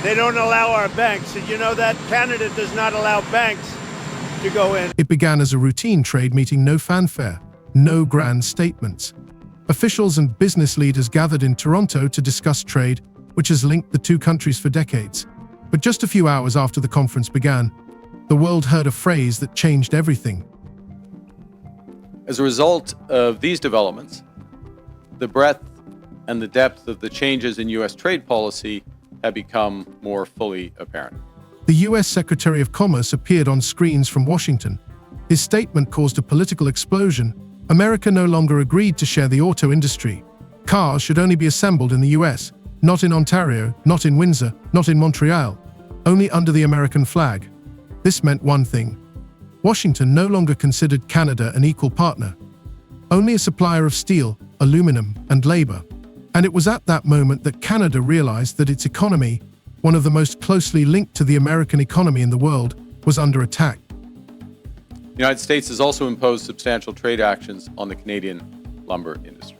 They don't allow our banks. And you know that Canada does not allow banks to go in. It began as a routine trade meeting, no fanfare, no grand statements. Officials and business leaders gathered in Toronto to discuss trade, which has linked the two countries for decades. But just a few hours after the conference began, the world heard a phrase that changed everything. As a result of these developments, the breadth and the depth of the changes in U.S. trade policy have become more fully apparent. The U.S. Secretary of Commerce appeared on screens from Washington. His statement caused a political explosion. America no longer agreed to share the auto industry. Cars should only be assembled in the U.S., not in Ontario, not in Windsor, not in Montreal, only under the American flag. This meant one thing. Washington no longer considered Canada an equal partner, only a supplier of steel, aluminum, and labor. And it was at that moment that Canada realized that its economy, one of the most closely linked to the American economy in the world, was under attack. The United States has also imposed substantial trade actions on the Canadian lumber industry.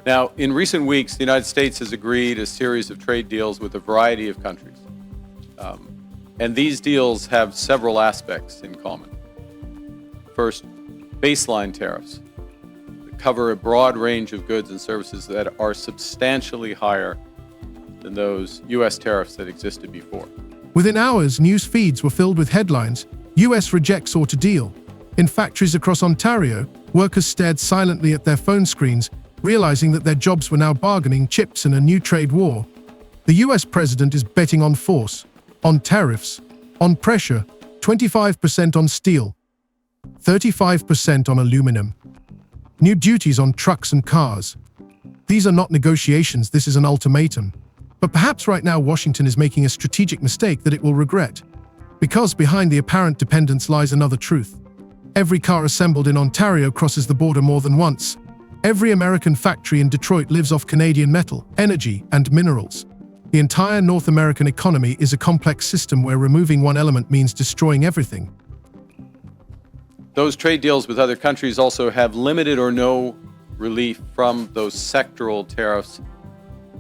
Now, in recent weeks, the United States has agreed a series of trade deals with a variety of countries. And these deals have several aspects in common. First, baseline tariffs that cover a broad range of goods and services that are substantially higher than those U.S. tariffs that existed before. Within hours, news feeds were filled with headlines: U.S. rejects auto deal. In factories across Ontario, workers stared silently at their phone screens, realizing that their jobs were now bargaining chips in a new trade war. The U.S. president is betting on force, on tariffs, on pressure, 25% on steel, 35% on aluminum, new duties on trucks and cars. These are not negotiations, this is an ultimatum. But perhaps right now Washington is making a strategic mistake that it will regret. Because behind the apparent dependence lies another truth. Every car assembled in Ontario crosses the border more than once. Every American factory in Detroit lives off Canadian metal, energy, and minerals. The entire North American economy is a complex system where removing one element means destroying everything. Those trade deals with other countries also have limited or no relief from those sectoral tariffs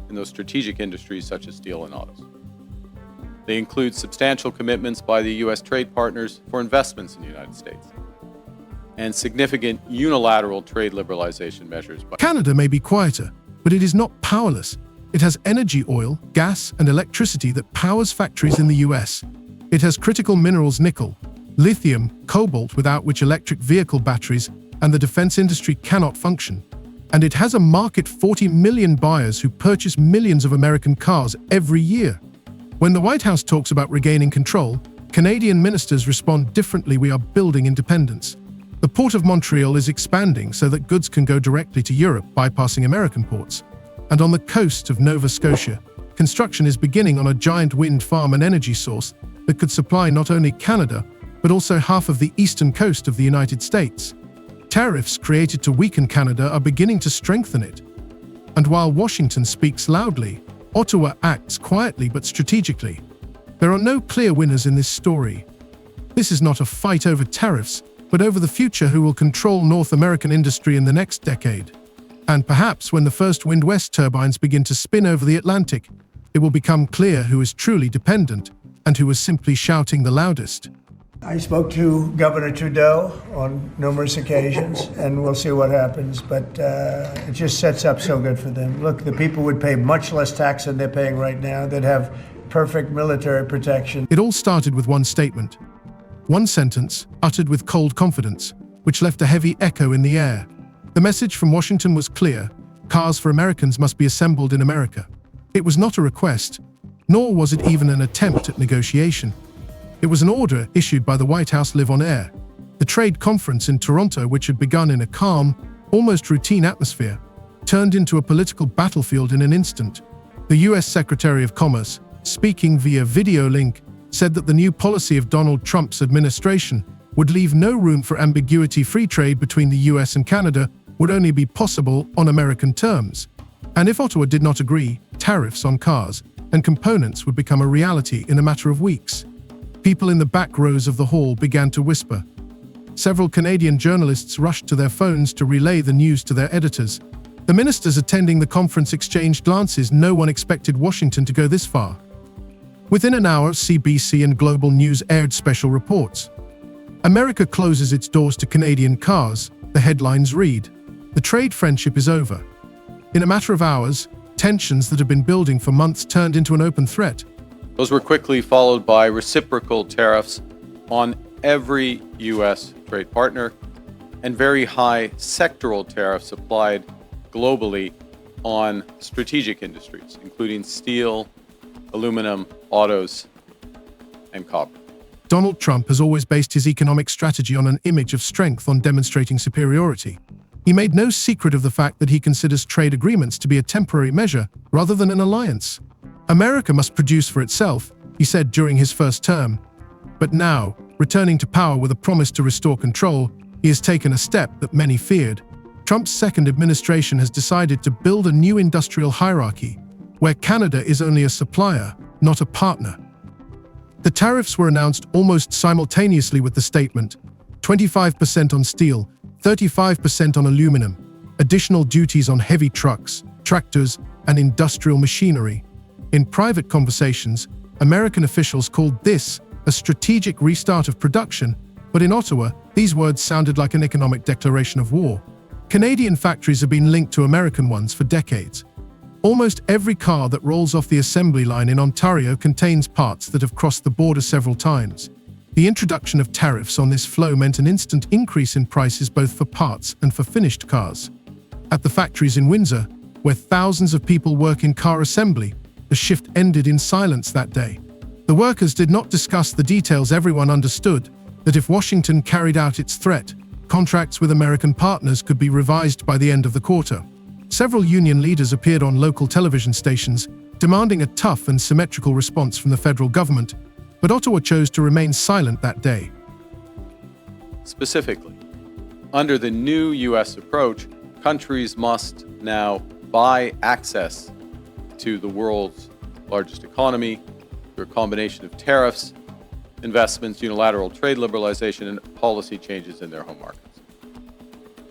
in those strategic industries such as steel and autos. They include substantial commitments by the U.S. trade partners for investments in the United States and significant unilateral trade liberalization measures. Canada may be quieter, but it is not powerless. It has energy, oil, gas, and electricity that powers factories in the US. It has critical minerals, nickel, lithium, cobalt, without which electric vehicle batteries and the defense industry cannot function. And it has a market, 40 million buyers who purchase millions of American cars every year. When the White House talks about regaining control, Canadian ministers respond differently. We are building independence. The Port of Montreal is expanding so that goods can go directly to Europe, bypassing American ports. And on the coast of Nova Scotia, construction is beginning on a giant wind farm and energy source that could supply not only Canada, but also half of the eastern coast of the United States. Tariffs created to weaken Canada are beginning to strengthen it. And while Washington speaks loudly, Ottawa acts quietly but strategically. There are no clear winners in this story. This is not a fight over tariffs, but over the future who will control North American industry in the next decade. And perhaps when the first Wind West turbines begin to spin over the Atlantic, it will become clear who is truly dependent and who is simply shouting the loudest. I spoke to Governor Trudeau on numerous occasions, and we'll see what happens, but it just sets up so good for them. Look, the people would pay much less tax than they're paying right now. They'd have perfect military protection. It all started with one statement, one sentence uttered with cold confidence, which left a heavy echo in the air. The message from Washington was clear: cars for Americans must be assembled in America. It was not a request, nor was it even an attempt at negotiation. It was an order issued by the White House live on air. The trade conference in Toronto, which had begun in a calm, almost routine atmosphere, turned into a political battlefield in an instant. The U.S. Secretary of Commerce, speaking via video link, said that the new policy of Donald Trump's administration would leave no room for ambiguity. Free trade between the U.S. and Canada would only be possible on American terms. And if Ottawa did not agree, tariffs on cars and components would become a reality in a matter of weeks. People in the back rows of the hall began to whisper. Several Canadian journalists rushed to their phones to relay the news to their editors. The ministers attending the conference exchanged glances. No one expected Washington to go this far. Within an hour, CBC and Global News aired special reports. America closes its doors to Canadian cars. The headlines read, "The trade friendship is over." In a matter of hours, tensions that have been building for months turned into an open threat. Those were quickly followed by reciprocal tariffs on every U.S. trade partner and very high sectoral tariffs applied globally on strategic industries, including steel, aluminum, autos, and copper. Donald Trump has always based his economic strategy on an image of strength, on demonstrating superiority. He made no secret of the fact that he considers trade agreements to be a temporary measure rather than an alliance. America must produce for itself, he said during his first term. But now, returning to power with a promise to restore control, he has taken a step that many feared. Trump's second administration has decided to build a new industrial hierarchy, where Canada is only a supplier, not a partner. The tariffs were announced almost simultaneously with the statement: 25% on steel, 35% on aluminum, additional duties on heavy trucks, tractors, and industrial machinery. In private conversations, American officials called this a strategic restart of production, but in Ottawa, these words sounded like an economic declaration of war. Canadian factories have been linked to American ones for decades. Almost every car that rolls off the assembly line in Ontario contains parts that have crossed the border several times. The introduction of tariffs on this flow meant an instant increase in prices both for parts and for finished cars. At the factories in Windsor, where thousands of people work in car assembly, the shift ended in silence that day. The workers did not discuss the details. Everyone understood that if Washington carried out its threat, contracts with American partners could be revised by the end of the quarter. Several union leaders appeared on local television stations, demanding a tough and symmetrical response from the federal government, but Ottawa chose to remain silent that day. Specifically, under the new U.S. approach, countries must now buy access to the world's largest economy through a combination of tariffs, investments, unilateral trade liberalization, and policy changes in their home markets.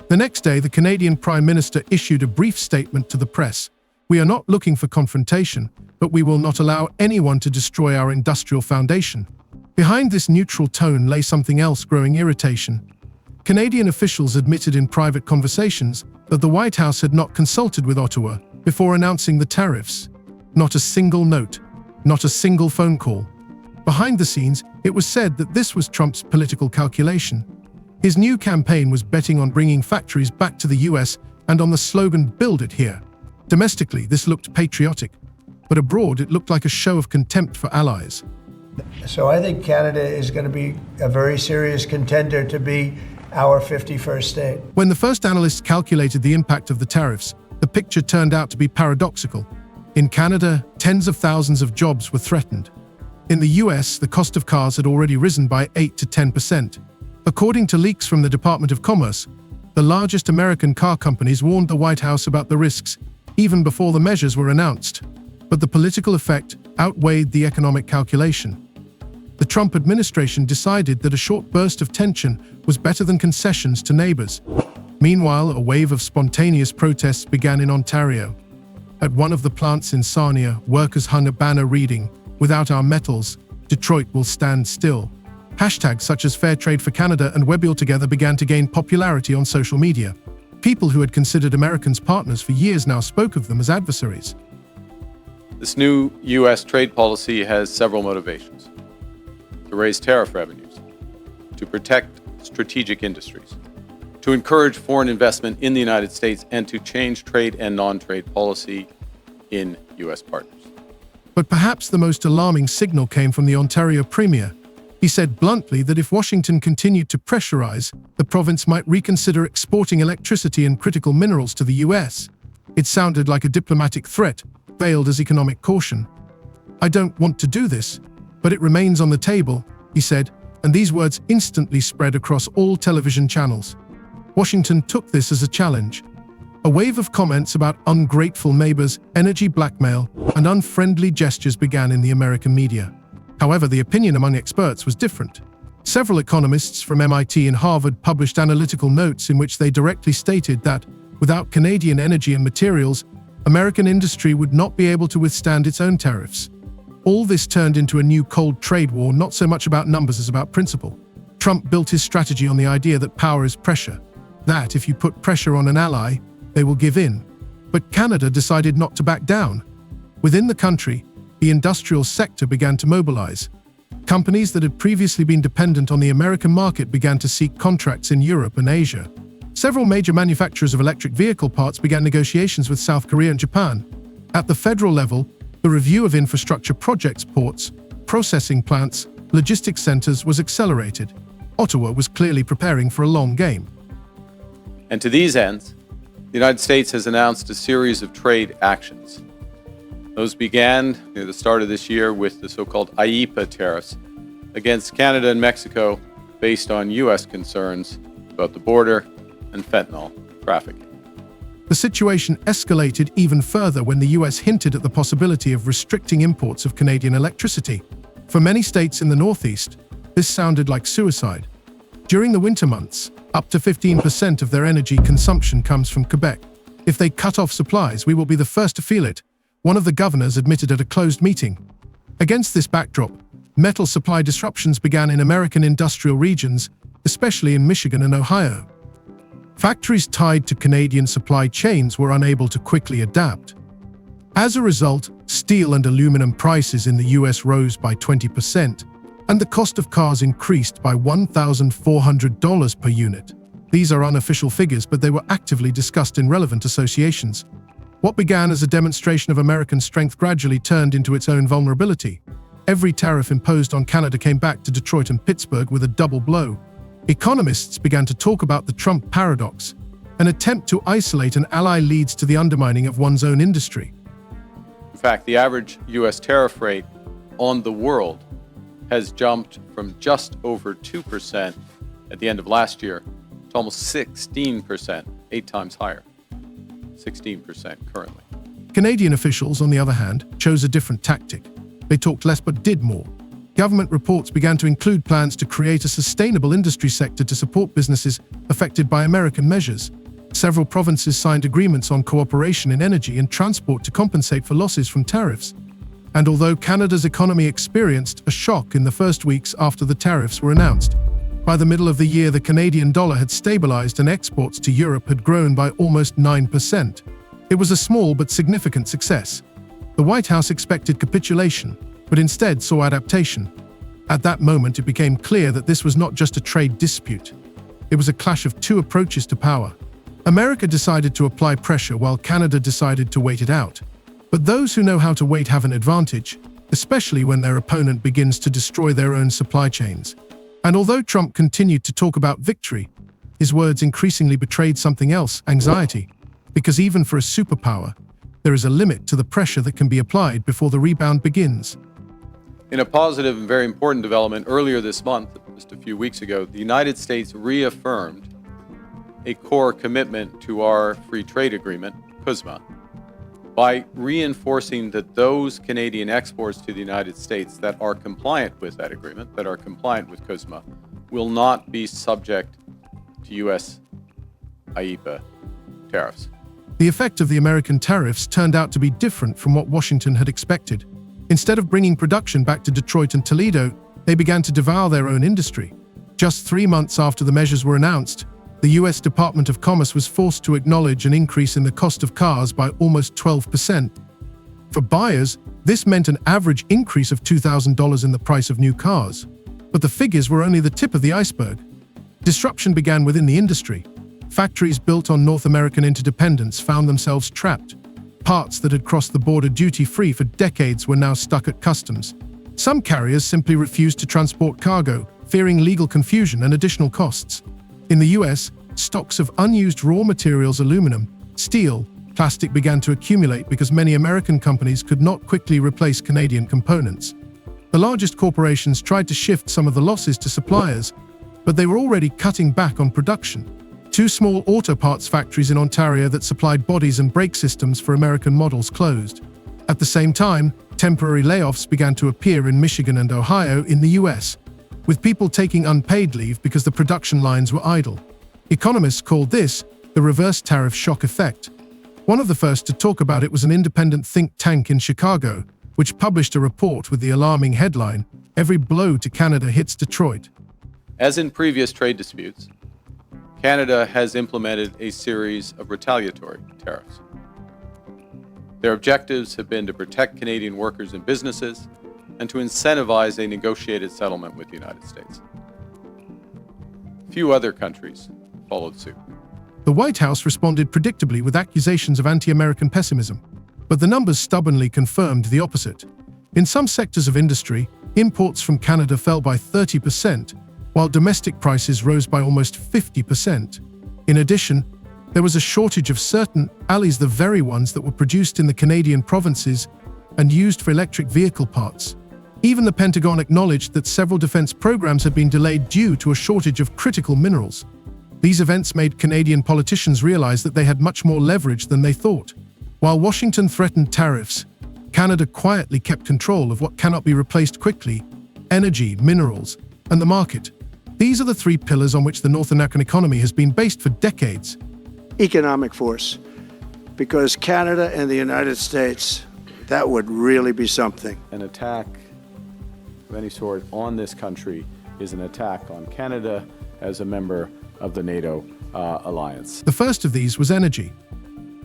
The next day, the Canadian Prime Minister issued a brief statement to the press. "We are not looking for confrontation, but we will not allow anyone to destroy our industrial foundation." Behind this neutral tone lay something else: growing irritation. Canadian officials admitted in private conversations that the White House had not consulted with Ottawa before announcing the tariffs. Not a single note, not a single phone call. Behind the scenes, it was said that this was Trump's political calculation. His new campaign was betting on bringing factories back to the US and on the slogan, "Build it here." Domestically, this looked patriotic, but abroad it looked like a show of contempt for allies. So I think Canada is going to be a very serious contender to be our 51st state. When the first analysts calculated the impact of the tariffs, the picture turned out to be paradoxical. In Canada, tens of thousands of jobs were threatened. In the US, the cost of cars had already risen by 8 to 10%. According to leaks from the Department of Commerce, the largest American car companies warned the White House about the risks even before the measures were announced. But the political effect outweighed the economic calculation. The Trump administration decided that a short burst of tension was better than concessions to neighbors. Meanwhile, a wave of spontaneous protests began in Ontario. At one of the plants in Sarnia, workers hung a banner reading, "Without our metals, Detroit will stand still." Hashtags such as Fair Trade for Canada and Webull Together began to gain popularity on social media. People who had considered Americans partners for years now spoke of them as adversaries. This new U.S. trade policy has several motivations: to raise tariff revenues, to protect strategic industries, to encourage foreign investment in the United States, and to change trade and non-trade policy in U.S. partners. But perhaps the most alarming signal came from the Ontario Premier. He said bluntly that if Washington continued to pressurize, the province might reconsider exporting electricity and critical minerals to the US. It sounded like a diplomatic threat, veiled as economic caution. "I don't want to do this, but it remains on the table," he said, and these words instantly spread across all television channels. Washington took this as a challenge. A wave of comments about ungrateful neighbors, energy blackmail, and unfriendly gestures began in the American media. However, the opinion among experts was different. Several economists from MIT and Harvard published analytical notes in which they directly stated that, Without Canadian energy and materials, American industry would not be able to withstand its own tariffs. All this turned into a new cold trade war, not so much about numbers as about principle. Trump built his strategy on the idea that power is pressure, that if you put pressure on an ally, they will give in. But Canada decided not to back down. Within the country, the industrial sector began to mobilize. Companies that had previously been dependent on the American market began to seek contracts in Europe and Asia. Several major manufacturers of electric vehicle parts began negotiations with South Korea and Japan. At the federal level, the review of infrastructure projects, ports, processing plants, logistics centers was accelerated. Ottawa was clearly preparing for a long game. And to these ends, the United States has announced a series of trade actions. Those began near the start of this year with the so-called IEEPA tariffs against Canada and Mexico based on U.S. concerns about the border and fentanyl trafficking. The situation escalated even further when the US hinted at the possibility of restricting imports of Canadian electricity. For many states in the Northeast, this sounded like suicide. During the winter months, up to 15% of their energy consumption comes from Quebec. If they cut off supplies, we will be the first to feel it, one of the governors admitted at a closed meeting. Against this backdrop, metal supply disruptions began in American industrial regions, especially in Michigan and Ohio. Factories tied to Canadian supply chains were unable to quickly adapt. As a result, steel and aluminum prices in the US rose by 20%, and the cost of cars increased by $1,400 per unit. These are unofficial figures, but they were actively discussed in relevant associations. What began as a demonstration of American strength gradually turned into its own vulnerability. Every tariff imposed on Canada came back to Detroit and Pittsburgh with a double blow. Economists began to talk about the Trump paradox. An attempt to isolate an ally leads to the undermining of one's own industry. In fact, the average U.S. tariff rate on the world has jumped from just over 2% at the end of last year to almost 16%, 8 times higher. 16% currently. Canadian officials, on the other hand, chose a different tactic. They talked less but did more. Government reports began to include plans to create a sustainable industry sector to support businesses affected by American measures. Several provinces signed agreements on cooperation in energy and transport to compensate for losses from tariffs. And although Canada's economy experienced a shock in the first weeks after the tariffs were announced, by the middle of the year the Canadian dollar had stabilized and exports to Europe had grown by almost 9%. It was a small but significant success. The White House expected capitulation, but instead saw adaptation. At that moment, it became clear that this was not just a trade dispute. It was a clash of two approaches to power. America decided to apply pressure while Canada decided to wait it out. But those who know how to wait have an advantage, especially when their opponent begins to destroy their own supply chains. And although Trump continued to talk about victory, his words increasingly betrayed something else, anxiety. Because even for a superpower, there is a limit to the pressure that can be applied before the rebound begins. In a positive and very important development earlier this month, just a few weeks ago, the United States reaffirmed a core commitment to our free trade agreement, CUSMA, by reinforcing that those Canadian exports to the United States that are compliant with that agreement, that are compliant with CUSMA, will not be subject to U.S. IEEPA tariffs. The effect of the American tariffs turned out to be different from what Washington had expected. Instead of bringing production back to Detroit and Toledo, they began to devour their own industry. Just 3 months after the measures were announced, the U.S. Department of Commerce was forced to acknowledge an increase in the cost of cars by almost 12%. For buyers, this meant an average increase of $2,000 in the price of new cars. But the figures were only the tip of the iceberg. Disruption began within the industry. Factories built on North American interdependence found themselves trapped. Parts that had crossed the border duty-free for decades were now stuck at customs. Some carriers simply refused to transport cargo, fearing legal confusion and additional costs. In the US, stocks of unused raw materials, aluminum, steel, plastic began to accumulate because many American companies could not quickly replace Canadian components. The largest corporations tried to shift some of the losses to suppliers, but they were already cutting back on production. 2 small auto parts factories in Ontario that supplied bodies and brake systems for American models closed. At the same time, temporary layoffs began to appear in Michigan and Ohio in the US, with people taking unpaid leave because the production lines were idle. Economists called this the reverse tariff shock effect. One of the first to talk about it was an independent think tank in Chicago, which published a report with the alarming headline, "Every blow to Canada hits Detroit." As in previous trade disputes, Canada has implemented a series of retaliatory tariffs. Their objectives have been to protect Canadian workers and businesses and to incentivize a negotiated settlement with the United States. Few other countries followed suit. The White House responded predictably with accusations of anti-American pessimism, but the numbers stubbornly confirmed the opposite. In some sectors of industry, imports from Canada fell by 30%, while domestic prices rose by almost 50%. In addition, there was a shortage of certain alloys, the very ones that were produced in the Canadian provinces and used for electric vehicle parts. Even the Pentagon acknowledged that several defense programs had been delayed due to a shortage of critical minerals. These events made Canadian politicians realize that they had much more leverage than they thought. While Washington threatened tariffs, Canada quietly kept control of what cannot be replaced quickly: energy, minerals, and the market. These are the three pillars on which the North American economy has been based for decades. Economic force, because Canada and the United States, that would really be something. An attack of any sort on this country is an attack on Canada as a member of the NATO alliance. The first of these was energy.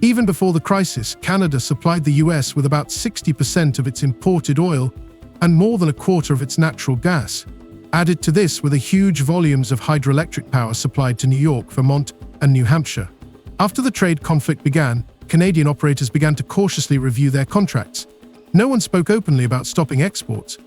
Even before the crisis, Canada supplied the US with about 60% of its imported oil and more than a quarter of its natural gas. Added to this were the huge volumes of hydroelectric power supplied to New York, Vermont, and New Hampshire. After the trade conflict began, Canadian operators began to cautiously review their contracts. No one spoke openly about stopping exports,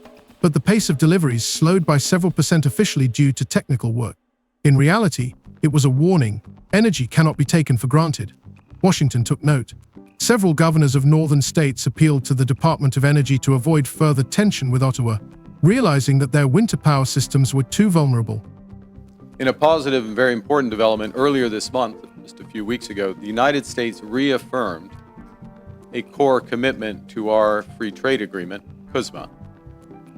but the pace of deliveries slowed by several percent officially due to technical work. In reality, it was a warning: energy cannot be taken for granted. Washington took note. Several governors of northern states appealed to the Department of Energy to avoid further tension with Ottawa, realizing that their winter power systems were too vulnerable. In a positive and very important development earlier this month, just a few weeks ago, the United States reaffirmed a core commitment to our free trade agreement, CUSMA,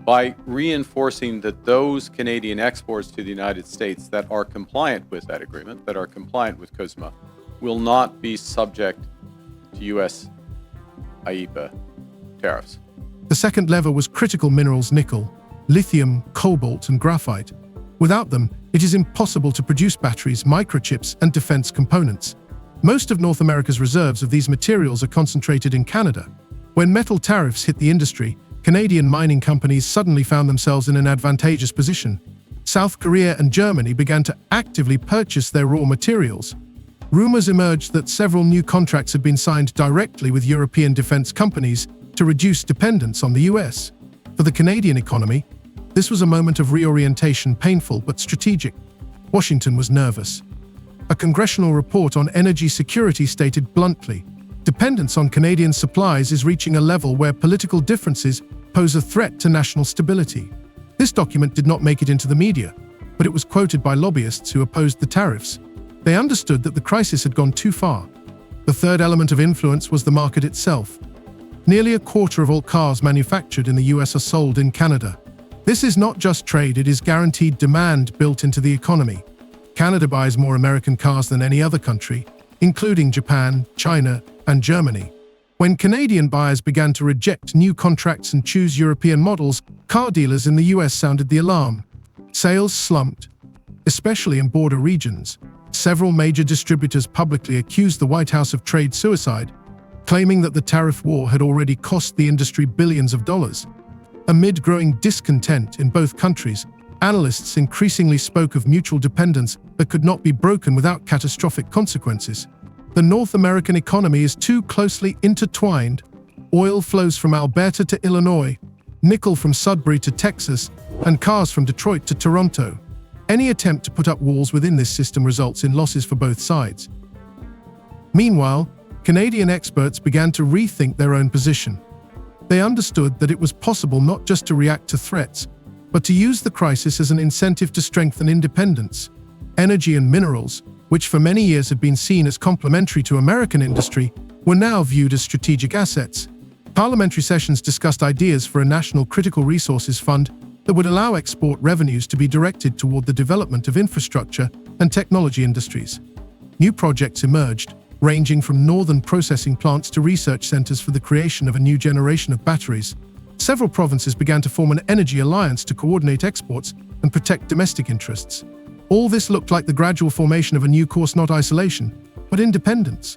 by reinforcing that those Canadian exports to the United States that are compliant with that agreement, that are compliant with CUSMA, will not be subject to U.S. IEEPA tariffs. The second lever was critical minerals: nickel, lithium, cobalt, and graphite. Without them, it is impossible to produce batteries, microchips, and defense components. Most of North America's reserves of these materials are concentrated in Canada. When metal tariffs hit the industry, Canadian mining companies suddenly found themselves in an advantageous position. South Korea and Germany began to actively purchase their raw materials. Rumors emerged that several new contracts had been signed directly with European defense companies to reduce dependence on the US. For the Canadian economy, this was a moment of reorientation, painful but strategic. Washington was nervous. A congressional report on energy security stated bluntly, "Dependence on Canadian supplies is reaching a level where political differences pose a threat to national stability." This document did not make it into the media, but it was quoted by lobbyists who opposed the tariffs. They understood that the crisis had gone too far. The third element of influence was the market itself. Nearly a quarter of all cars manufactured in the US are sold in Canada. This is not just trade, it is guaranteed demand built into the economy. Canada buys more American cars than any other country, including Japan, China, and Germany. When Canadian buyers began to reject new contracts and choose European models, car dealers in the US sounded the alarm. Sales slumped, especially in border regions. Several major distributors publicly accused the White House of trade suicide, claiming that the tariff war had already cost the industry billions of dollars. Amid growing discontent in both countries, analysts increasingly spoke of mutual dependence that could not be broken without catastrophic consequences. The North American economy is too closely intertwined. Oil flows from Alberta to Illinois, nickel from Sudbury to Texas, and cars from Detroit to Toronto. Any attempt to put up walls within this system results in losses for both sides. Meanwhile, Canadian experts began to rethink their own position. They understood that it was possible not just to react to threats, but to use the crisis as an incentive to strengthen independence. Energy and minerals, which for many years had been seen as complementary to American industry, were now viewed as strategic assets. Parliamentary sessions discussed ideas for a national critical resources fund that would allow export revenues to be directed toward the development of infrastructure and technology industries. New projects emerged, ranging from northern processing plants to research centers for the creation of a new generation of batteries. Several provinces began to form an energy alliance to coordinate exports and protect domestic interests. All this looked like the gradual formation of a new course, not isolation, but independence.